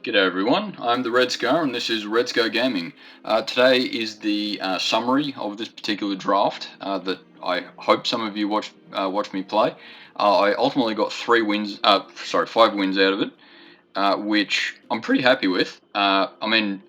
G'day everyone, I'm the Red Scar and this is Red Scar Gaming. Today is the summary of this particular draft that I hope some of you watch me play. I ultimately got 5 wins out of it, which I'm pretty happy with. I mean,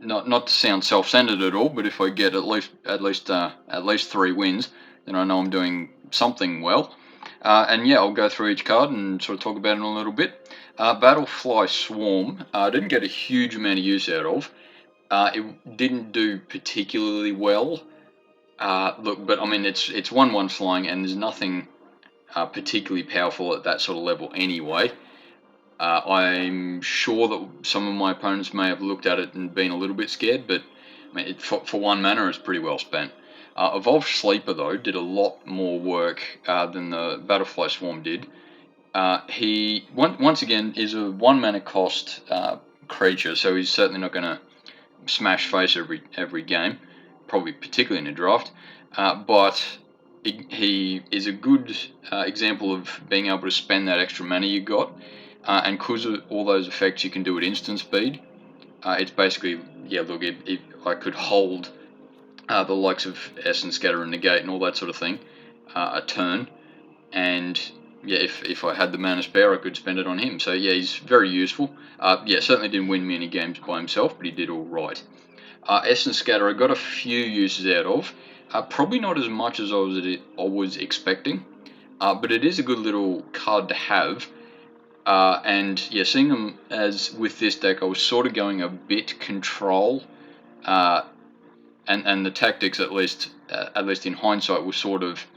not to sound self-centered at all, but if I get at least 3 wins, then I know I'm doing something well. And yeah, I'll go through each card and sort of talk about it in a little bit. Battlefly Swarm, I didn't get a huge amount of use out of. It didn't do particularly well. Look, but I mean, it's 1/1 flying, and there's nothing particularly powerful at that sort of level anyway. I'm sure that some of my opponents may have looked at it and been a little bit scared, but I mean, for 1 mana, it's pretty well spent. Evolved Sleeper, though, did a lot more work than the Battlefly Swarm did. He, once again, is a 1 mana cost creature, so he's certainly not going to smash face every game, probably particularly in a draft, but he is a good example of being able to spend that extra mana you got, and because of all those effects you can do at instant speed. It's basically, yeah, look, if I could hold the likes of Essence Scatter and Negate and all that sort of thing a turn, and yeah, if I had the mana spare, I could spend it on him. So yeah, he's very useful. Yeah, certainly didn't win many games by himself, but he did all right. Essence Scatter, I got a few uses out of. Probably not as much as I was expecting, but it is a good little card to have. And yeah, seeing them as with this deck, I was sort of going a bit control, and the tactics, at least in hindsight, was sort of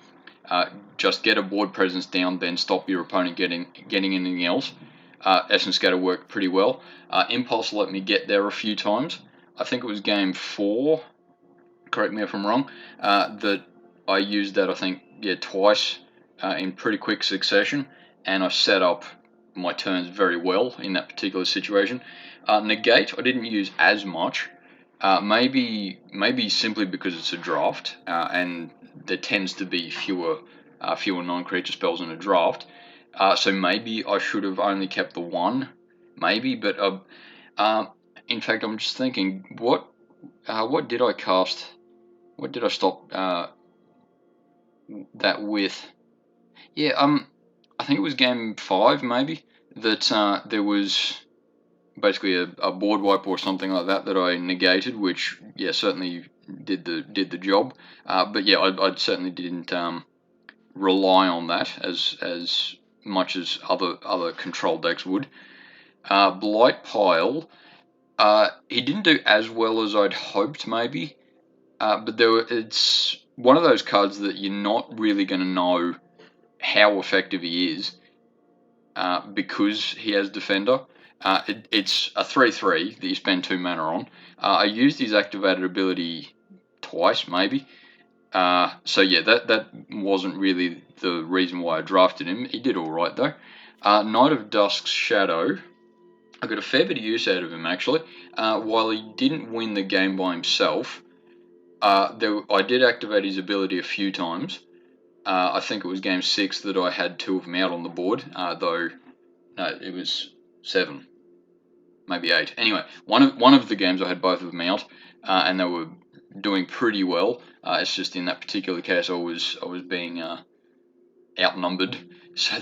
just get a board presence down, then stop your opponent getting anything else. Essence Scatter worked pretty well. Impulse let me get there a few times. I think it was game 4, correct me if I'm wrong, that I used that, I think, yeah, twice in pretty quick succession, and I set up my turns very well in that particular situation. Negate, I didn't use as much, maybe simply because it's a draft, and there tends to be fewer non-creature spells in a draft. So maybe I should have only kept the 1, maybe. But in fact, I'm just thinking, what did I cast? What did I stop that with? Yeah, I think it was game 5, maybe, that there was basically a board wipe or something like that I negated, which yeah, certainly did the job. But yeah, I certainly didn't rely on that as much as other control decks would. Blight Pile, he didn't do as well as I'd hoped, maybe. But it's one of those cards that you're not really going to know how effective he is because he has Defender. It's a 3/3 that you spend 2 mana on. I used his activated ability twice, maybe. So yeah, that wasn't really the reason why I drafted him. He did all right though. Knight of Dusk's Shadow, I got a fair bit of use out of him actually. While he didn't win the game by himself, I did activate his ability a few times. I think it was game 6 that I had 2 of them out on the board, though no, it was 7, maybe 8. Anyway, one of the games I had both of them out, and they were doing pretty well. It's just in that particular case I was being outnumbered, so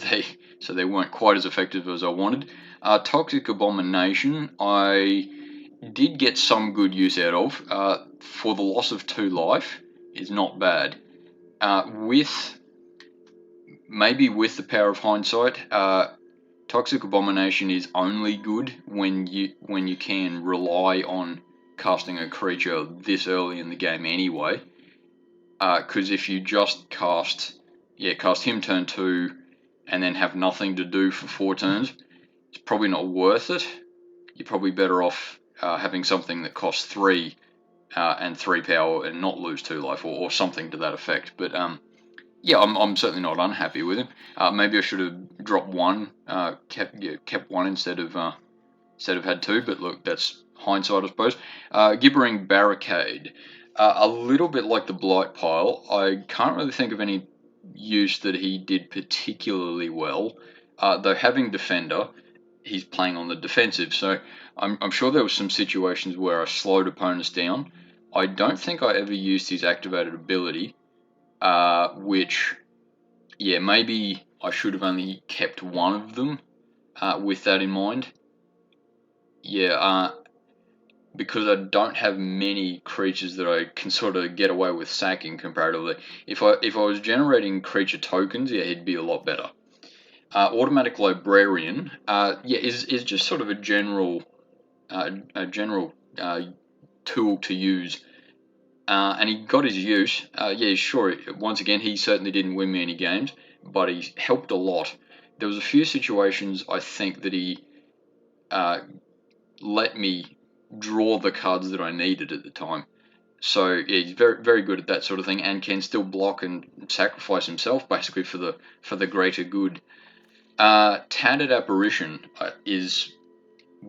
they weren't quite as effective as I wanted. Toxic Abomination, I did get some good use out of. For the loss of 2 life is not bad. With the power of hindsight, Toxic Abomination is only good when you can rely on casting a creature this early in the game anyway. Because if you just cast him turn 2 and then have nothing to do for 4 turns, it's probably not worth it. You're probably better off having something that costs 3 and 3 power and not lose 2 life or something to that effect. But yeah, I'm certainly not unhappy with him. Maybe I should have dropped 1, kept 1 instead of had 2. But look, that's hindsight, I suppose. Gibbering Barricade, a little bit like the Blight Pile. I can't really think of any use that he did particularly well. Though having Defender, he's playing on the defensive. So I'm sure there were some situations where I slowed opponents down. I don't think I ever used his activated ability, which, yeah, maybe I should have only kept one of them with that in mind. Yeah, because I don't have many creatures that I can sort of get away with sacking comparatively. If I was generating creature tokens, yeah, he'd be a lot better. Automatic Librarian, yeah, is just sort of a general tool to use, and he got his use. Yeah, sure. Once again, he certainly didn't win me any games, but he helped a lot. There was a few situations I think that he let me draw the cards that I needed at the time. So yeah, he's very very good at that sort of thing, and can still block and sacrifice himself basically for the greater good. Tattered Apparition is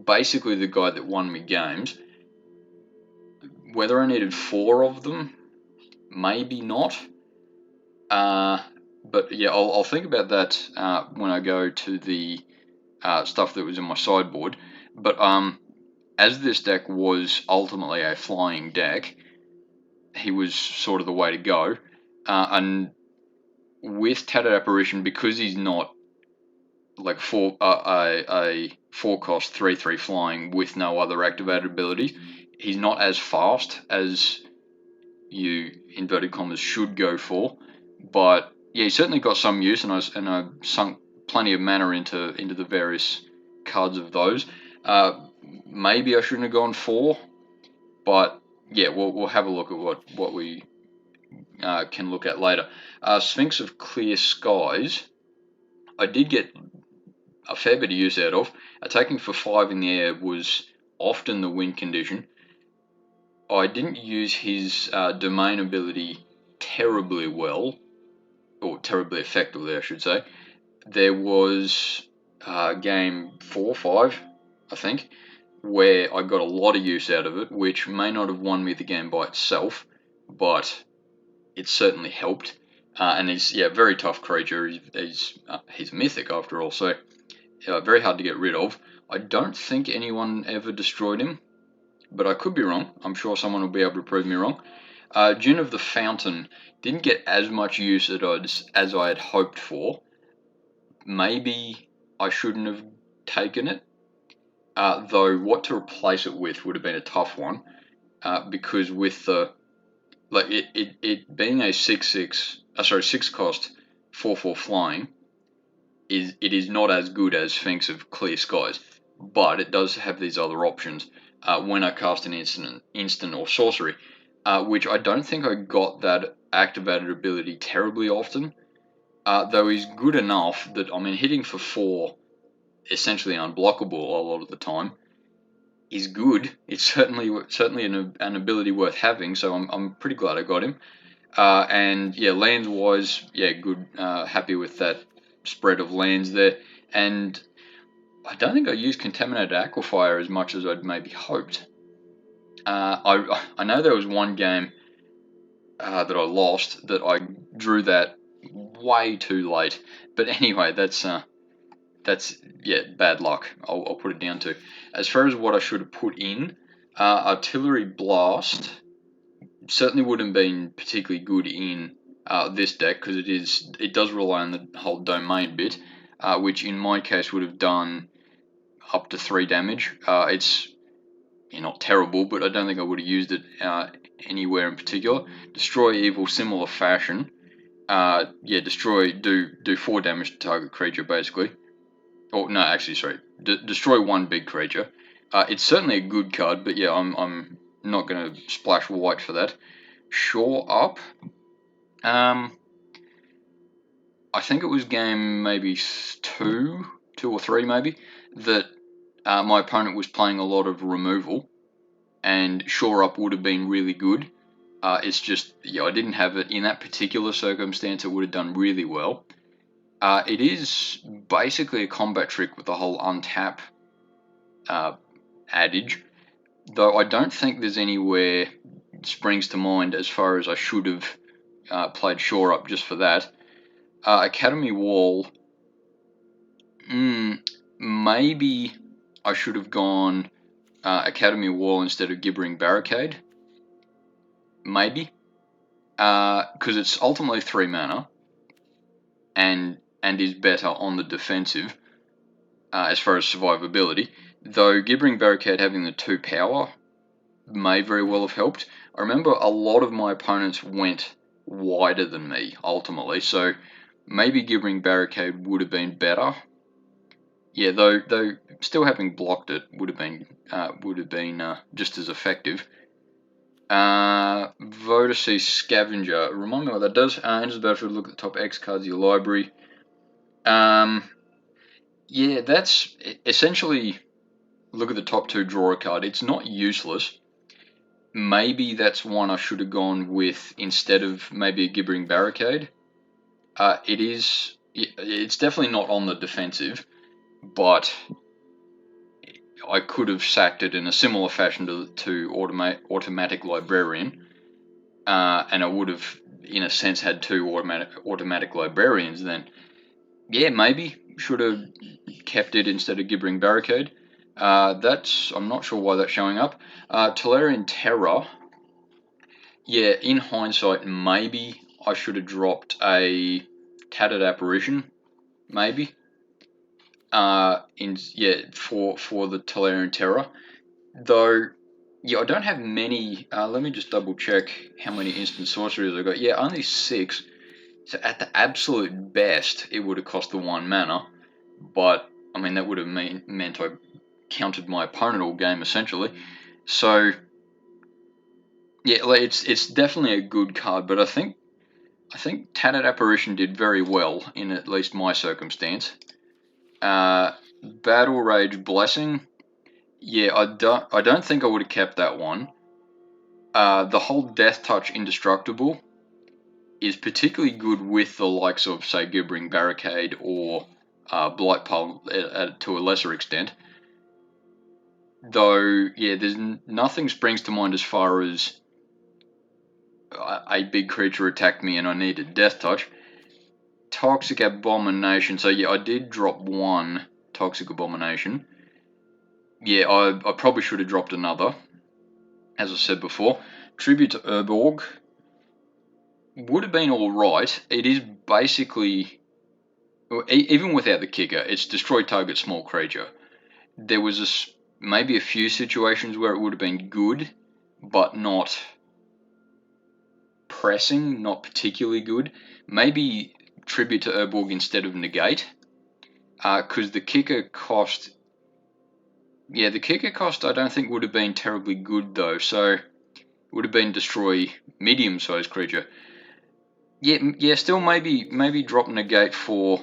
basically the guy that won me games. Whether I needed 4 of them, maybe not. But yeah, I'll think about that when I go to the stuff that was in my sideboard. But as this deck was ultimately a flying deck, he was sort of the way to go. And with Tattered Apparition, because he's not like a 4-cost 3/3 flying with no other activated ability, he's not as fast as you inverted commas should go for. But yeah, he certainly got some use, and I sunk plenty of mana into the various cards of those. Maybe I shouldn't have gone 4, but yeah, we'll have a look at what we can look at later. Sphinx of Clear Skies, I did get a fair bit of use out of. Attacking for 5 in the air was often the win condition. I didn't use his domain ability terribly well, or terribly effectively, I should say. There was game 4 or 5, I think, where I got a lot of use out of it, which may not have won me the game by itself, but it certainly helped. And he's a very tough creature. He's mythic after all, so very hard to get rid of. I don't think anyone ever destroyed him, but I could be wrong. I'm sure someone will be able to prove me wrong. Djinn of the Fountain didn't get as much use as I had hoped for. Maybe I shouldn't have taken it, though what to replace it with would have been a tough one, because with the it being a 6 cost 4/4 flying, it is not as good as Sphinx of Clear Skies, but it does have these other options when I cast an instant or sorcery, which I don't think I got that activated ability terribly often, though he's good enough that, I mean, hitting for 4, essentially unblockable a lot of the time, is good. It's certainly an ability worth having, so I'm pretty glad I got him. And yeah, lands wise, yeah, good. Happy with that spread of lands there. And I don't think I used Contaminated Aquifer as much as I'd maybe hoped. I know there was one game that I lost that I drew that way too late. But anyway, that's bad luck. I'll put it down to. As far as what I should have put in, Artillery Blast certainly wouldn't have been particularly good in this deck, because it does rely on the whole domain bit, which in my case would have done up to 3 damage. It's not terrible, but I don't think I would have used it anywhere in particular. Destroy Evil, similar fashion. Destroy, do 4 damage to target creature basically. Oh no, actually, sorry. Destroy 1 big creature. It's certainly a good card, but yeah, I'm not going to splash white for that. Shore Up. I think it was game maybe 2 or 3 maybe, that my opponent was playing a lot of removal, and Shore Up would have been really good. It's just, I didn't have it in that particular circumstance. It would have done really well. It is basically a combat trick with the whole untap adage, though I don't think there's anywhere springs to mind as far as I should have played Shore Up just for that. Academy Wall, Maybe I should have gone Academy Wall instead of Gibbering Barricade. Maybe. Because it's ultimately 3 mana and is better on the defensive as far as survivability. Though Gibbering Barricade having the 2 power may very well have helped. I remember a lot of my opponents went wider than me ultimately, so maybe Gibbering Barricade would have been better. Yeah, though still having blocked it would have been just as effective. Vodacy Scavenger. Remind me what that does. Enters the battlefield, look at the top X cards of your library. Yeah, that's essentially look at the top 2, draw a card. It's not useless. Maybe that's one I should have gone with instead of maybe a Gibbering Barricade. It's definitely not on the defensive, but I could have sacked it in a similar fashion to Automatic Librarian, and I would have, in a sense, had 2 automatic Librarians then. Yeah, maybe should have kept it instead of Gibbering Barricade. I'm not sure why that's showing up. Tolarian Terror. Yeah, in hindsight, maybe I should have dropped a Tattered Apparition. Maybe. For the Tolarian Terror. Though, yeah, I don't have many. Let me just double check how many instant sorceries I got. Yeah, only 6. So at the absolute best, it would have cost the 1 mana. But I mean, that would have meant I countered my opponent all game essentially. So yeah, it's definitely a good card, but I think Tattered Apparition did very well in at least my circumstance. Battle Rage Blessing. Yeah, I don't think I would have kept that one. The whole Death Touch Indestructible is particularly good with the likes of, say, Gibbering Barricade or Blight Pile to a lesser extent. Though, yeah, there's nothing springs to mind as far as a big creature attacked me and I needed Death Touch. Toxic Abomination. So yeah, I did drop 1 Toxic Abomination. Yeah, I probably should have dropped another, as I said before. Tribute to Urborg would have been alright. It is basically, even without the kicker, it's destroy target small creature. There was maybe a few situations where it would have been good, but not pressing, not particularly good. Maybe Tribute to Urborg instead of Negate, because the kicker cost. Yeah, the kicker cost I don't think would have been terribly good though. So it would have been destroy medium-sized creature. Yeah. Still maybe drop Negate for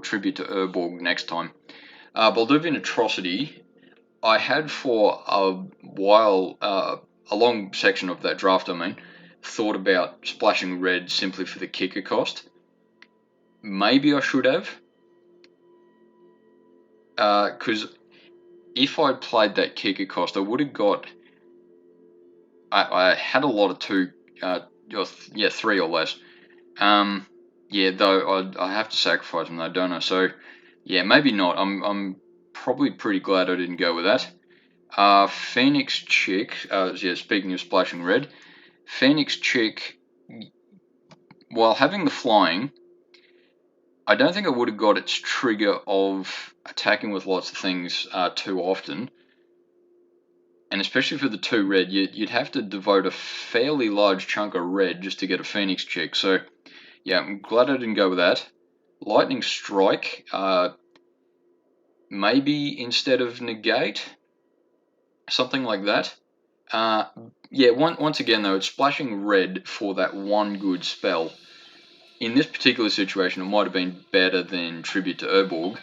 Tribute to Urborg next time. Balduvian Atrocity. I had for a while, a long section of that draft, thought about splashing red simply for the kicker cost. Maybe I should have. Because if I'd played that kicker cost, I would have got. I had a lot of 2, 3 or less. Though I have to sacrifice them though, don't I? So, yeah, maybe not. I'm probably pretty glad I didn't go with that. Phoenix Chick. Speaking of splashing red, Phoenix Chick. While having the flying, I don't think I would have got its trigger of attacking with lots of things too often. And especially for the 2 red, you'd have to devote a fairly large chunk of red just to get a Phoenix Chick. So, yeah, I'm glad I didn't go with that. Lightning Strike, maybe instead of Negate, something like that. Once again though, it's splashing red for that 1 good spell. In this particular situation, it might have been better than Tribute to Urborg.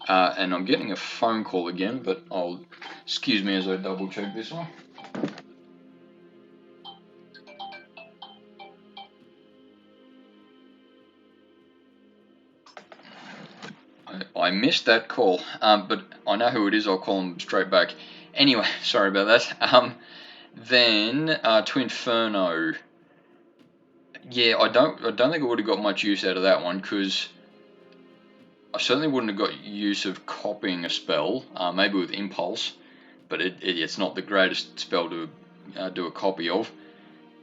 And I'm getting a phone call again, but excuse me as I double check this one. I missed that call, but I know who it is. I'll call him straight back. Anyway, sorry about that. Then to Inferno. Yeah, I don't think I would have got much use out of that one because I certainly wouldn't have got use of copying a spell, maybe with Impulse, but it's not the greatest spell to do a copy of.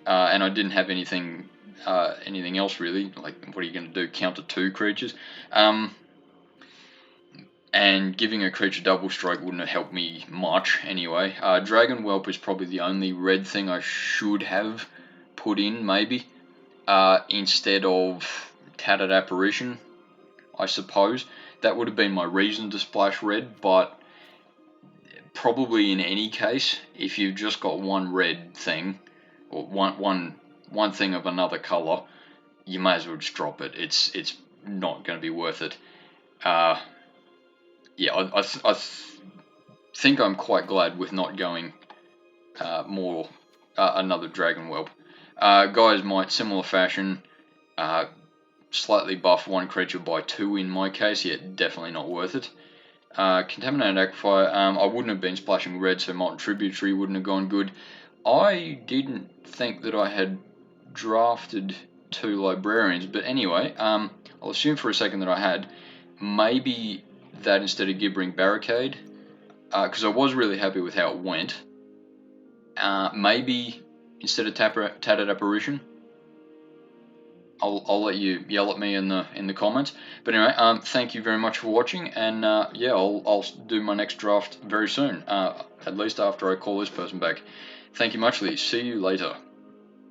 And I didn't have anything else really. Like, what are you going to do? Counter 2 creatures? And giving a creature double strike wouldn't have helped me much anyway. Dragon Whelp is probably the only red thing I should have put in, maybe, instead of Tattered Apparition, I suppose. That would have been my reason to splash red, but probably in any case, if you've just got one red thing, or one thing of another colour, you may as well just drop it. It's not going to be worth it. Yeah, I think I'm quite glad with not going another Dragon Whelp. Guys might, similar fashion, slightly buff one creature by 2 in my case, yet definitely not worth it. Contaminated Aquifer, I wouldn't have been splashing red, so Molten Tributary wouldn't have gone good. I didn't think that I had drafted 2 Librarians, but anyway, I'll assume for a second that I had. Maybe that instead of Gibbering Barricade, because I was really happy with how it went. Maybe instead of Tattered Apparition. I'll let you yell at me in the comments. But anyway, thank you very much for watching, and yeah, I'll do my next draft very soon. At least after I call this person back. Thank you muchly. See you later.